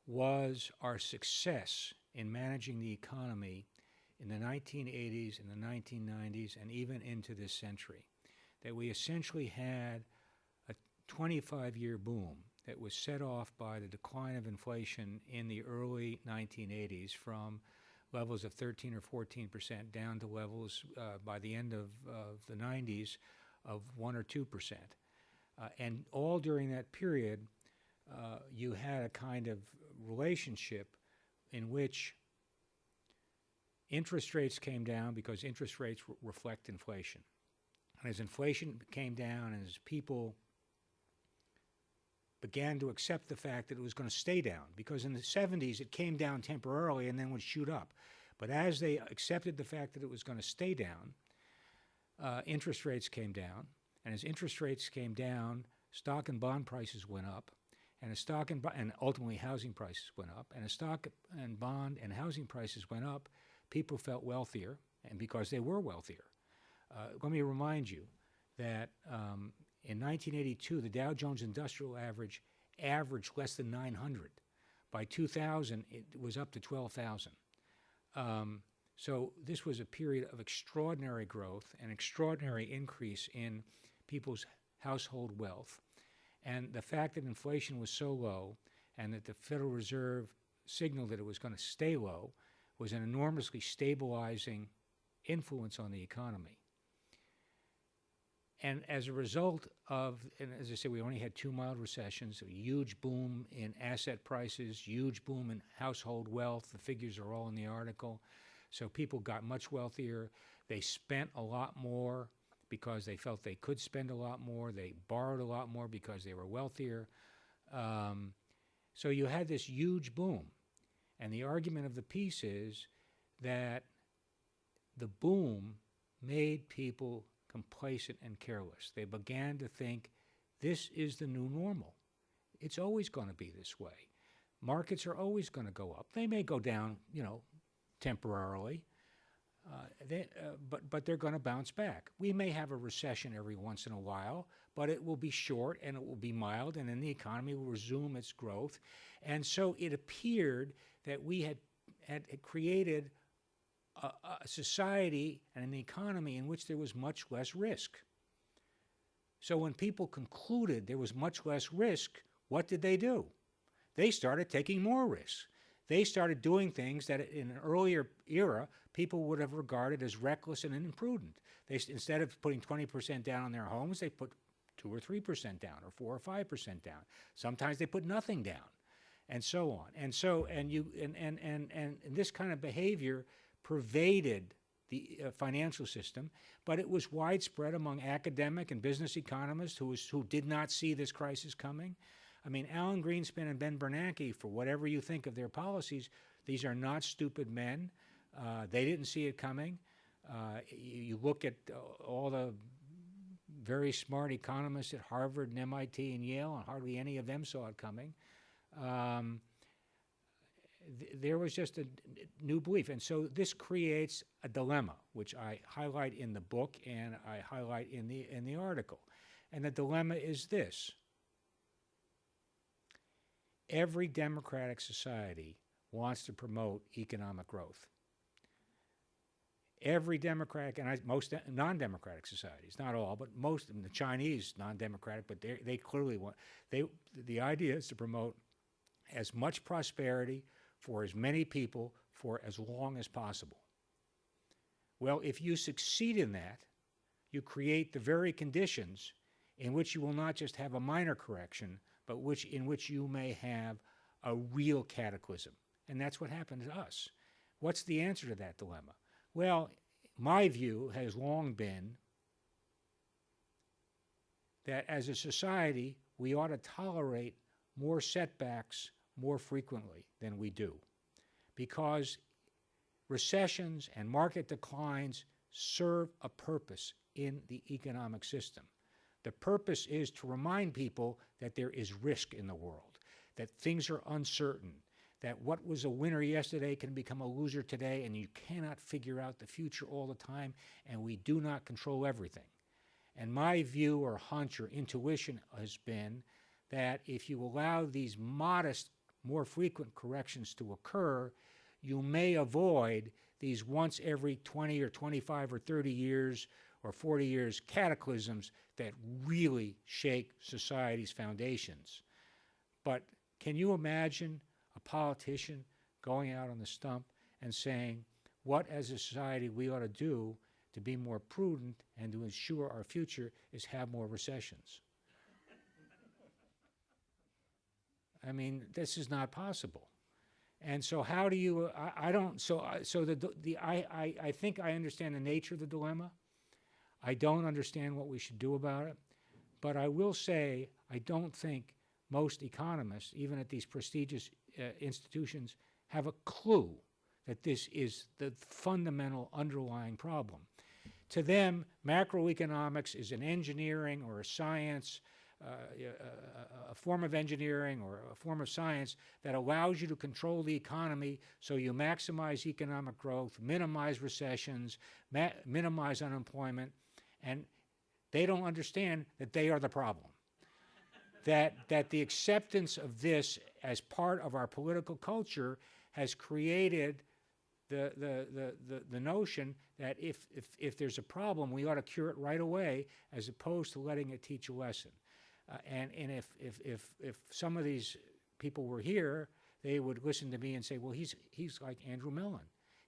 was our success in managing the economy in the 1980s and the 1990s and even into this century. That we essentially had a 25-year boom that was set off by the decline of inflation in the early 1980s from levels of 13 or 14% down to levels by the end of the 90s of 1 or 2%. And all during that period, you had a kind of relationship in which interest rates came down because interest rates reflect inflation. And as inflation came down and as people began to accept the fact that it was going to stay down, because in the 70s it came down temporarily and then would shoot up. But as they accepted the fact that it was going to stay down, interest rates came down. And as interest rates came down, stock and bond prices went up. And and ultimately housing prices went up. And as stock and bond and housing prices went up, people felt wealthier, and because they were wealthier. Let me remind you that in 1982, the Dow Jones Industrial Average averaged less than 900. By 2000, it was up to 12,000. So this was a period of extraordinary growth and extraordinary increase in people's household wealth. And the fact that inflation was so low and that the Federal Reserve signaled that it was going to stay low was an enormously stabilizing influence on the economy. And as a result of, and as I said, we only had 2 mild recessions, a huge boom in asset prices, huge boom in household wealth. The figures are all in the article. So people got much wealthier. They spent a lot more because they felt they could spend a lot more. They borrowed a lot more because they were wealthier. So you had this huge boom. And the argument of the piece is that the boom made people complacent and careless. They began to think, this is the new normal. It's always going to be this way. Markets are always going to go up. They may go down, temporarily, but they're going to bounce back. We may have a recession every once in a while, but it will be short and it will be mild, and then the economy will resume its growth. And so it appeared that we had created a society and an economy in which there was much less risk. So when people concluded there was much less risk, what did they do? They started taking more risks. They started doing things that in an earlier era, people would have regarded as reckless and imprudent. Instead of putting 20% down on their homes, they put 2 or 3% down, or 4 or 5% down. Sometimes they put nothing down, and so on. And this kind of behavior pervaded the financial system, but it was widespread among academic and business economists who did not see this crisis coming. I mean, Alan Greenspan and Ben Bernanke, for whatever you think of their policies, these are not stupid men. They didn't see it coming. You look at all the very smart economists at Harvard and MIT and Yale, and hardly any of them saw it coming. there was just a new belief. And so this creates a dilemma, which I highlight in the book and I highlight in the article. And the dilemma is this. Every democratic society wants to promote economic growth. Every democratic, and most non-democratic societies, not all, but most of them, the Chinese, non-democratic, but they clearly want, the idea is to promote as much prosperity for as many people for as long as possible. Well, if you succeed in that, you create the very conditions in which you will not just have a minor correction, but in which you may have a real cataclysm. And that's what happened to us. What's the answer to that dilemma? Well, my view has long been that as a society, we ought to tolerate more setbacks more frequently than we do, because recessions and market declines serve a purpose in the economic system. The purpose is to remind people that there is risk in the world, that things are uncertain, that what was a winner yesterday can become a loser today, and you cannot figure out the future all the time, and we do not control everything. And my view or hunch or intuition has been that if you allow these modest, more frequent corrections to occur, you may avoid these once every 20 or 25 or 30 years or 40 years cataclysms that really shake society's foundations. But can you imagine a politician going out on the stump and saying, what as a society we ought to do to be more prudent and to ensure our future is have more recessions? I mean, this is not possible. And so how do you, I think I understand the nature of the dilemma. I don't understand what we should do about it. But I will say, I don't think most economists, even at these prestigious institutions, have a clue that this is the fundamental underlying problem. To them, macroeconomics is an engineering or a science, a form of engineering or a form of science that allows you to control the economy so you maximize economic growth, minimize recessions, minimize unemployment, and they don't understand that they are the problem. that the acceptance of this as part of our political culture has created the notion that if there's a problem, we ought to cure it right away, as opposed to letting it teach a lesson. And if some of these people were here, they would listen to me and say, well, he's like Andrew Mellon.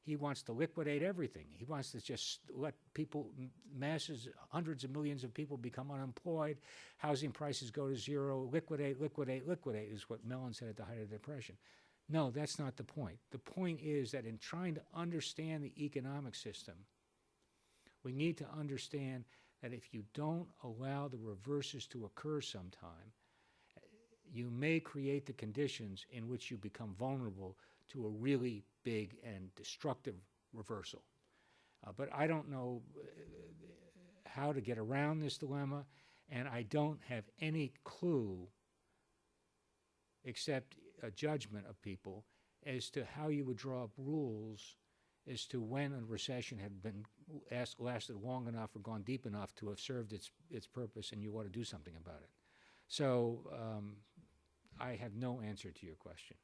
He wants to liquidate everything. He wants to just let people, masses, hundreds of millions of people become unemployed, housing prices go to zero, liquidate, liquidate, liquidate, is what Mellon said at the height of the Depression. No, that's not the point. The point is that in trying to understand the economic system, we need to understand that if you don't allow the reverses to occur sometime, you may create the conditions in which you become vulnerable to a really big and destructive reversal. But I don't know how to get around this dilemma, and I don't have any clue except a judgment of people as to how you would draw up rules as to when a recession had been lasted long enough or gone deep enough to have served its purpose and you ought to do something about it. So I have no answer to your question.